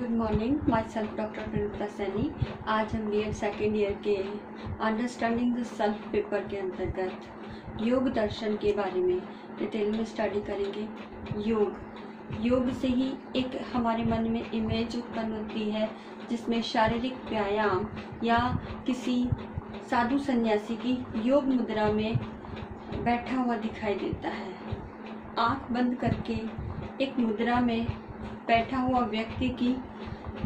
Good morning, myself doctor Praneeta Saini. आज हम BEd second year के अंडरस्टैंडिंग द सेल्फ पेपर के अंतर्गत योग दर्शन के बारे में डिटेल में स्टडी करेंगे। योग से ही एक हमारे मन में इमेज उत्पन्न होती है जिसमें शारीरिक व्यायाम या किसी साधु सन्यासी की योग मुद्रा में बैठा हुआ दिखाई देता है। आंख बंद करके एक मुद्रा में बैठा हुआ व्यक्ति की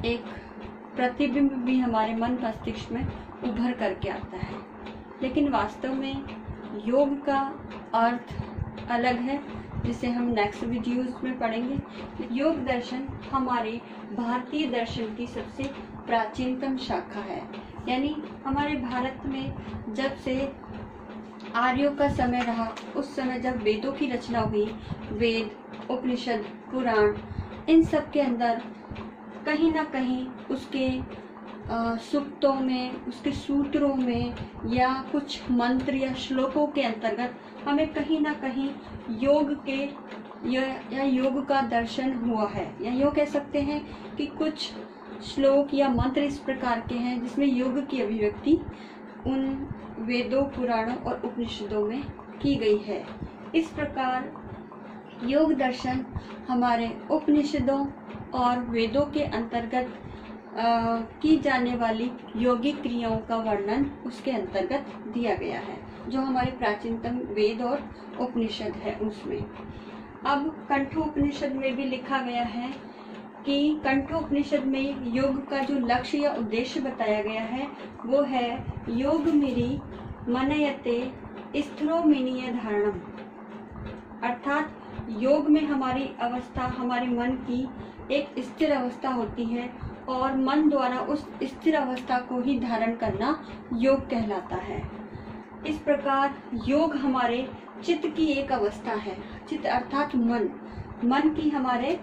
एक प्रतिबिंब भी हमारे मन मस्तिष्क में उभर करके आता है, लेकिन वास्तव में योग का अर्थ अलग है, जिसे हम नेक्स्ट वीडियोस में पढ़ेंगे। योग दर्शन हमारे भारतीय दर्शन की सबसे प्राचीनतम शाखा है। यानी हमारे भारत में जब से आर्यों का समय रहा, उस समय जब वेदों की रचना हुई, वेद, उपनिषद, पुराण, इन सब के अंदर कहीं ना कहीं उसके सूक्तों में, उसके सूत्रों में या कुछ मंत्र या श्लोकों के अंतर्गत हमें कहीं ना कहीं योग के या योग का दर्शन हुआ है। या यूँ कह सकते हैं कि कुछ श्लोक या मंत्र इस प्रकार के हैं जिसमें योग की अभिव्यक्ति उन वेदों, पुराणों और उपनिषदों में की गई है। इस प्रकार योग दर्शन हमारे उपनिषदों और वेदों के अंतर्गत की जाने वाली योगिक क्रियाओं का वर्णन उसके अंतर्गत दिया गया है, जो हमारे प्राचीनतम वेद और उपनिषद है उसमें। अब कंठोपनिषद में भी लिखा गया है कि कंठोपनिषद में योग का जो लक्ष्य या उद्देश्य बताया गया है वो है योग मेरी मनयते स्थिरो मिनीय धारणम, अर्थात योग में हमारी अवस्था, हमारे मन की एक स्थिर अवस्था होती है और मन द्वारा उस स्थिर अवस्था को ही धारण करना योग कहलाता है। इस प्रकार योग हमारे चित्त की एक अवस्था है। चित्त अर्थात मन की, हमारे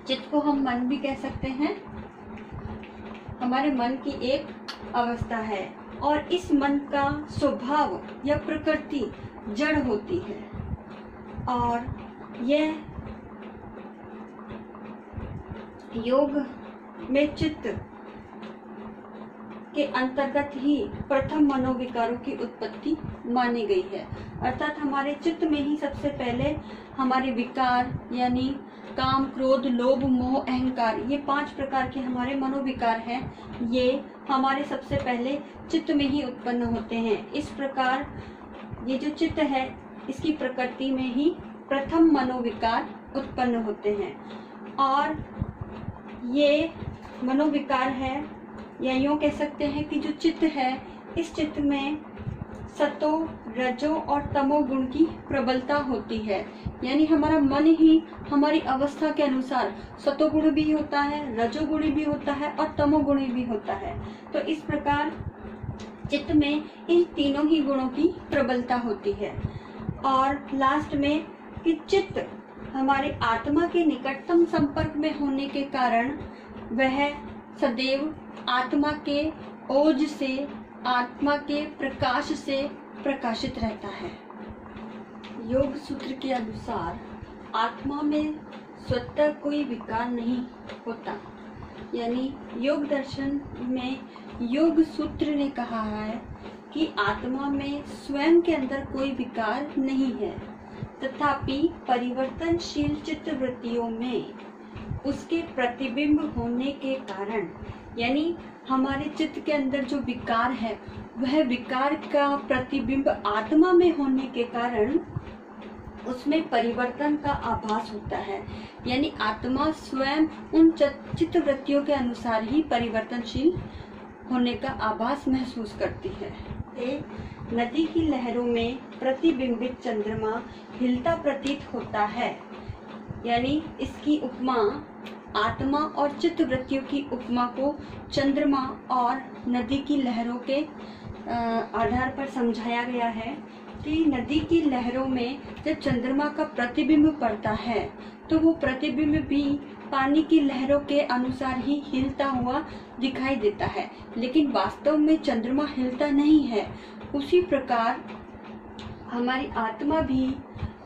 चित्त को हम मन भी कह सकते हैं, हमारे मन की एक अवस्था है और इस मन का स्वभाव या प्रकृति जड़ होती है और यह योग में चित्त के अंतर्गत ही प्रथम मनोविकारों की उत्पत्ति मानी गई है। अर्थात हमारे चित्त में ही सबसे पहले हमारे विकार यानी काम, क्रोध, लोभ, मोह, अहंकार, ये 5 प्रकार के हमारे मनोविकार हैं। ये हमारे सबसे पहले चित्त में ही उत्पन्न होते हैं। इस प्रकार ये जो चित्त है, इसकी प्रकृति में ही प्रथम मनोविकार उत्पन्न होते हैं और ये मनोविकार है, या यूँ कह सकते हैं कि जो चित्त है, इस चित्त में सतो, रजो और तमो गुण की प्रबलता होती है। यानी हमारा मन ही हमारी अवस्था के अनुसार सतोगुण भी होता है, रजोगुणी भी होता है और तमोगुणी भी होता है। तो इस प्रकार चित्त में इन तीनों ही गुणों की प्रबलता होती है। और लास्ट में कि चित्त हमारे आत्मा के निकटतम संपर्क में होने के कारण वह सदैव आत्मा के ओज से, आत्मा के प्रकाश से प्रकाशित रहता है। योग सूत्र के अनुसार आत्मा में स्वतः कोई विकार नहीं होता। यानी योग दर्शन में योग सूत्र ने कहा है कि आत्मा में स्वयं के अंदर कोई विकार नहीं है, तथापि परिवर्तनशील चित्त वृत्तियों में उसके प्रतिबिंब होने के कारण, यानी हमारे चित्त के अंदर जो विकार है वह विकार का प्रतिबिंब आत्मा में होने के कारण उसमें परिवर्तन का आभास होता है। यानी आत्मा स्वयं उन चित्त वृत्तियों के अनुसार ही परिवर्तनशील होने का आभास महसूस करती है। नदी की लहरों में प्रतिबिंबित चंद्रमा हिलता प्रतीत होता है। यानी इसकी उपमा, आत्मा और चित्त वृत्तियों की उपमा को चंद्रमा और नदी की लहरों के आधार पर समझाया गया है कि नदी की लहरों में जब चंद्रमा का प्रतिबिंब पड़ता है तो वो प्रतिबिंब भी पानी की लहरों के अनुसार ही हिलता हुआ दिखाई देता है, लेकिन वास्तव में चंद्रमा हिलता नहीं है। उसी प्रकार हमारी आत्मा भी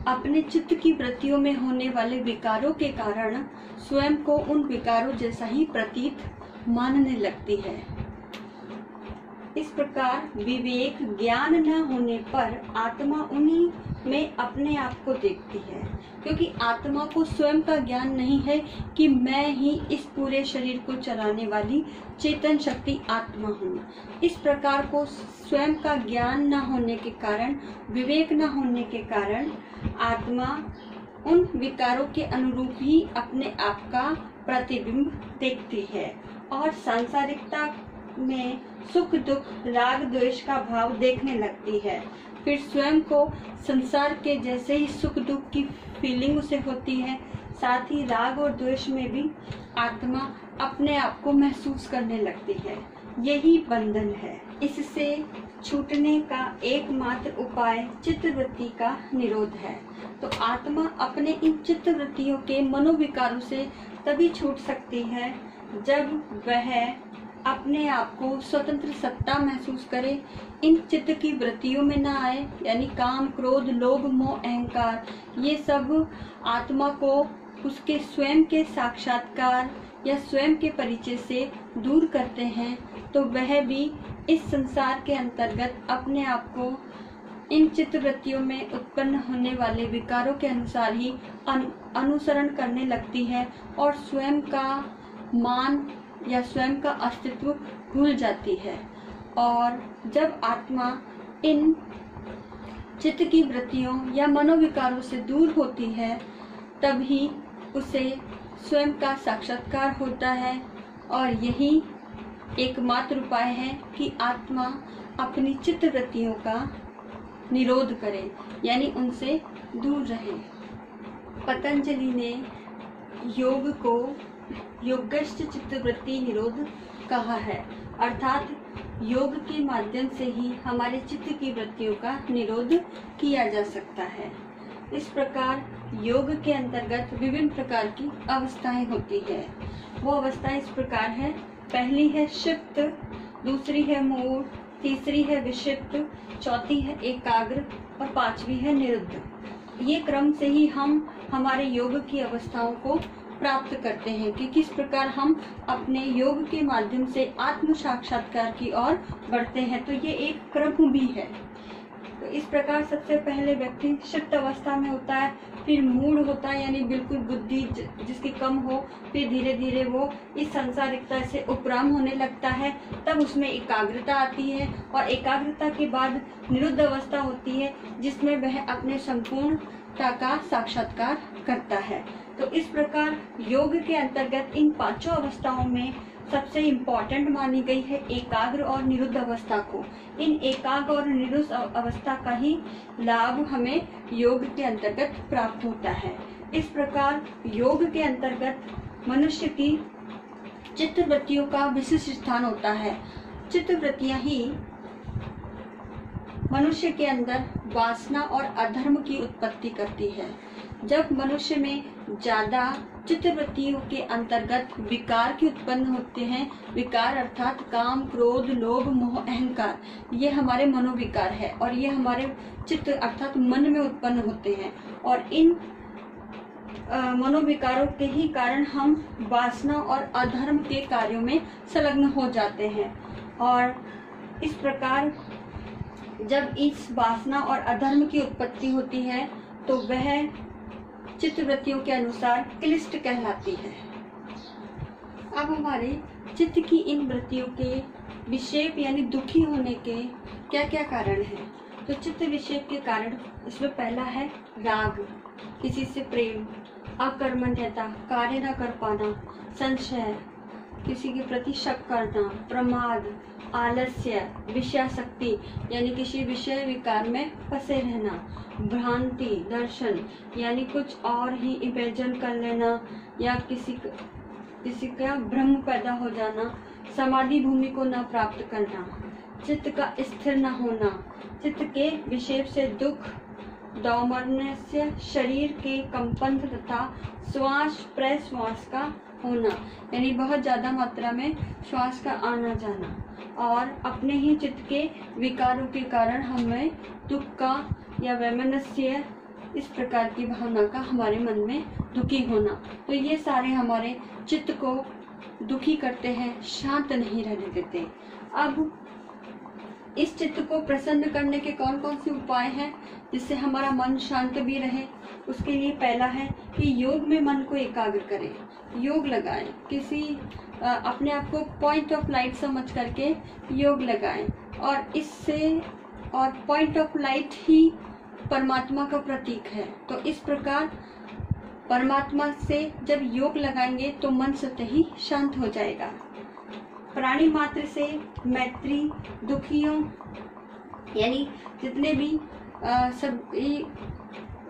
अपने चित्त की वृत्तियों में होने वाले विकारों के कारण स्वयं को उन विकारों जैसा ही प्रतीत मानने लगती है। इस प्रकार विवेक ज्ञान न होने पर आत्मा उन्हीं में अपने आप को देखती है, क्योंकि आत्मा को स्वयं का ज्ञान नहीं है कि मैं ही इस पूरे शरीर को चलाने वाली चेतन शक्ति आत्मा हूँ। इस प्रकार को स्वयं का ज्ञान न होने के कारण, विवेक न होने के कारण आत्मा उन विकारों के अनुरूप ही अपने आप का प्रतिबिंब देखती है और सांसारिकता में सुख दुख राग द्वेष का भाव देखने लगती है। फिर स्वयं को संसार के जैसे ही सुख दुख की फीलिंग उसे होती है, साथ ही राग और द्वेष में भी आत्मा अपने आप को महसूस करने लगती है। यही बंधन है। इससे छूटने का एकमात्र उपाय चित्तवृत्ति का निरोध है। तो आत्मा अपने इन चित्तवृत्तियों के मनोविकारों से तभी छूट सकती है जब वह अपने आप को स्वतंत्र सत्ता महसूस करे, इन चित्त की वृत्तियों में ना आए, यानी काम क्रोध लोभ मोह अहंकार, ये सब आत्मा को उसके स्वयं के साक्षात्कार या स्वयं के परिचय से दूर करते हैं। तो वह भी इस संसार के अंतर्गत अपने आप को इन चित्तवृत्तियों में उत्पन्न होने वाले विकारों के अनुसार ही अनुसरण करने लगती है और स्वयं का मान या स्वयं का अस्तित्व भूल जाती है। और जब आत्मा इन चित्त की वृत्तियों या मनोविकारों से दूर होती है, तभी उसे स्वयं का साक्षात्कार होता है। और यही एकमात्र उपाय है कि आत्मा अपनी चित्त वृत्तियों का निरोध करे, यानी उनसे दूर रहे। पतंजलि ने योग को योगश्च चित्तवृत्ति निरोध कहा है, अर्थात योग के माध्यम से ही हमारे चित्त की वृत्तियों का निरोध किया जा सकता है। इस प्रकार योग के अंतर्गत विभिन्न प्रकार की अवस्थाएं होती है। वो अवस्थाएं इस प्रकार है, पहली है क्षिप्त, दूसरी है मूढ़, तीसरी है विक्षिप्त, चौथी है एकाग्र और पांचवी है निरुद्ध। ये क्रम से ही हम हमारे योग की अवस्थाओं को प्राप्त करते हैं कि किस प्रकार हम अपने योग के माध्यम से आत्म साक्षात्कार की ओर बढ़ते हैं। तो ये एक क्रम भी है। तो इस प्रकार सबसे पहले व्यक्ति क्षिप्त अवस्था में होता है, फिर मूढ़ होता है, यानी बिल्कुल बुद्धि जिसकी कम हो, फिर धीरे धीरे वो इस सांसारिकता से उपराम होने लगता है, तब उसमें एकाग्रता आती है और एकाग्रता के बाद निरुद्ध अवस्था होती है, जिसमें वह अपने संपूर्णता का साक्षात्कार करता है। तो इस प्रकार योग के अंतर्गत इन पांचों अवस्थाओं में सबसे इम्पोर्टेंट मानी गई है एकाग्र और निरुद्ध अवस्था को। इन एकाग्र और निरुद्ध अवस्था का ही लाभ हमें योग के अंतर्गत प्राप्त होता है। इस प्रकार योग के अंतर्गत मनुष्य की चित्तवृत्तियों का विशिष्ट स्थान होता है। चित्तवृत्तियां ही मनुष्य के अंदर वासना और अधर्म की उत्पत्ति करती है। जब मनुष्य में ज्यादा चित्तवृत्तियों के अंतर्गत विकार के उत्पन्न होते हैं, विकार अर्थात काम क्रोध लोभ मोह अहंकार, ये हमारे मनोविकार है और ये हमारे चित्त अर्थात मन में उत्पन्न होते हैं। और इन मनोविकारों के ही कारण हम वासना और अधर्म के कार्यों में संलग्न हो जाते हैं। और इस प्रकार जब इस वासना और अधर्म की उत्पत्ति होती है तो वह चित्तवृत्तियों के अनुसार क्लिष्ट कहलाती है। अब हमारे चित्त की इन वृत्तियों के विक्षेप यानी दुखी होने के क्या क्या कारण हैं? तो चित्त विक्षेप के कारण इसमें पहला है राग, किसी से प्रेम, अकर्मण्यता, कार्य न कर पाना, संशय, किसी के प्रति शक करना, प्रमाद, आलस्य, विषयासक्ति यानी किसी विषय विकार में फंसे रहना, भ्रांति, दर्शन यानी कुछ और ही इमेजिन कर लेना या किसी का भ्रम पैदा हो जाना, समाधि भूमि को न प्राप्त करना, चित्त का स्थिर न होना, चित्त के विक्षेप से दुख, दौर्मन्य, शरीर के कंपन तथा श्वास प्रश्वास का होना यानी बहुत ज्यादा मात्रा में श्वास का आना जाना, और अपने ही चित्त के विकारों के कारण हमें दुख का या वैमनस्य इस प्रकार की भावना का हमारे मन में दुखी होना, तो ये सारे हमारे चित्त को दुखी करते हैं, शांत नहीं रहने देते। अब इस चित्त को प्रसन्न करने के कौन कौन से उपाय हैं जिससे हमारा मन शांत भी रहे? उसके लिए पहला है कि योग में मन को एकाग्र करें, योग लगाएं, किसी अपने आप को पॉइंट ऑफ लाइट समझ करके योग लगाएं, और इससे और पॉइंट ऑफ लाइट ही परमात्मा का प्रतीक है। तो इस प्रकार परमात्मा से जब योग लगाएंगे तो मन स्वतः ही शांत हो जाएगा। प्राणी मात्र से मैत्री, दुखियों यानी जितने भी सभी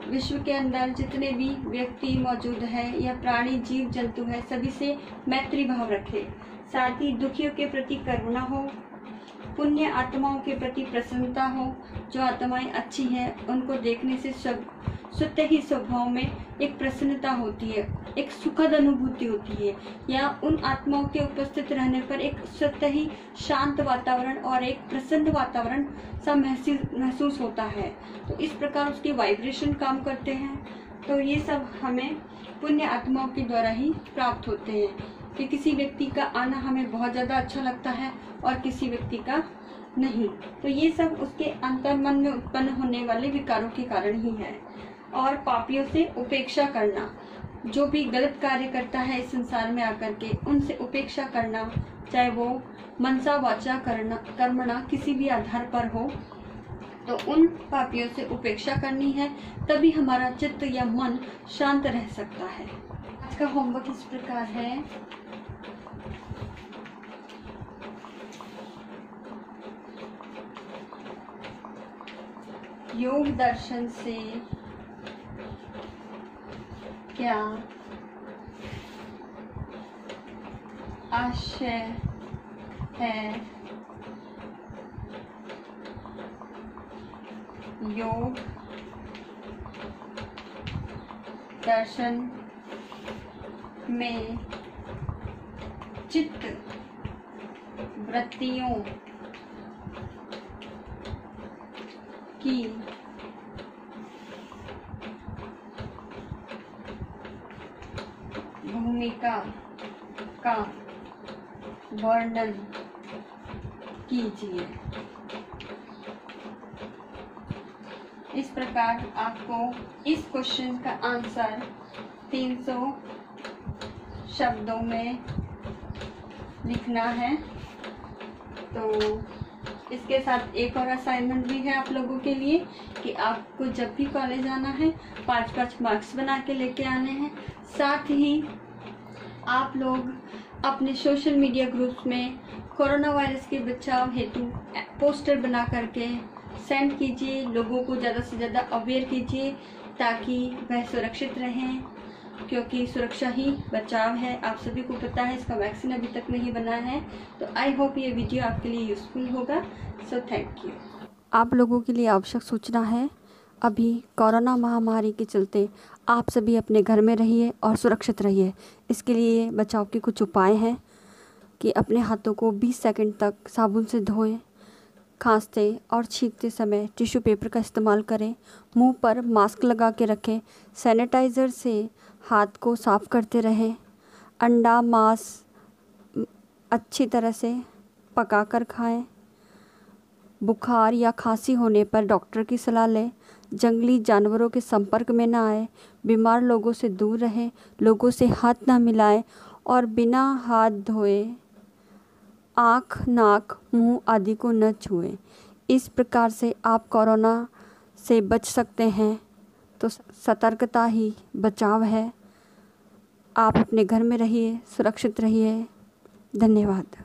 विश्व के अंदर जितने भी व्यक्ति मौजूद है या प्राणी जीव जंतु है, सभी से मैत्री भाव रखें। साथ ही दुखियों के प्रति करुणा हो, पुण्य आत्माओं के प्रति प्रसन्नता हो। जो आत्माएं अच्छी हैं उनको देखने से स्वतः ही स्वभाव में एक प्रसन्नता होती है, एक सुखद अनुभूति होती है, या उन आत्माओं के उपस्थित रहने पर एक स्वतः ही शांत वातावरण और एक प्रसन्न वातावरण सा महसूस होता है। तो इस प्रकार उसके वाइब्रेशन काम करते हैं। तो ये सब हमें पुण्य आत्माओं के द्वारा ही प्राप्त होते हैं कि किसी व्यक्ति का आना हमें बहुत ज़्यादा अच्छा लगता है और किसी व्यक्ति का नहीं। तो ये सब उसके अंतर्मन में उत्पन्न होने वाले विकारों के कारण ही है। और पापियों से उपेक्षा करना, जो भी गलत कार्य करता है इस संसार में आकर के, उनसे उपेक्षा करना, चाहे वो मनसा वाचा कर्मणा किसी भी आधार पर हो, तो उन पापियों से उपेक्षा करनी है, तभी हमारा चित्त या मन शांत रह सकता है। आज का होमवर्क इस प्रकार है। योग दर्शन से क्या आशय है? योग दर्शन में चित्त वृत्तियों की भूमिका का वर्णन कीजिए। इस प्रकार आपको इस क्वेश्चन का आंसर 300 शब्दों में लिखना है। तो इसके साथ एक और असाइनमेंट भी है आप लोगों के लिए कि आपको जब भी कॉलेज आना है 5-5 मार्क्स बना के लेके आने हैं। साथ ही आप लोग अपने सोशल मीडिया ग्रुप्स में कोरोना वायरस के बचाव हेतु पोस्टर बना करके सेंड कीजिए, लोगों को ज़्यादा से ज़्यादा अवेयर कीजिए ताकि वह सुरक्षित रहें, क्योंकि सुरक्षा ही बचाव है। आप सभी को पता है इसका वैक्सीन अभी तक नहीं बना है। तो आई होप ये वीडियो आपके लिए यूज़फुल होगा। So thank you. आप लोगों के लिए आवश्यक सूचना है, अभी कोरोना महामारी के चलते आप सभी अपने घर में रहिए और सुरक्षित रहिए। इसके लिए बचाव के कुछ उपाय हैं कि अपने हाथों को 20 सेकंड तक साबुन से धोएं, खांसते और छींकते समय टिश्यू पेपर का इस्तेमाल करें, मुंह पर मास्क लगा के रखें, सैनिटाइज़र से हाथ को साफ़ करते रहें, अंडा मांस अच्छी तरह से पकाकर खाएं, बुखार या खांसी होने पर डॉक्टर की सलाह लें, जंगली जानवरों के संपर्क में ना आए, बीमार लोगों से दूर रहें, लोगों से हाथ ना मिलाएं और बिना हाथ धोए आँख, नाक, मुंह आदि को न छुएं। इस प्रकार से आप कोरोना से बच सकते हैं। तो सतर्कता ही बचाव है। आप अपने घर में रहिए, सुरक्षित रहिए। धन्यवाद।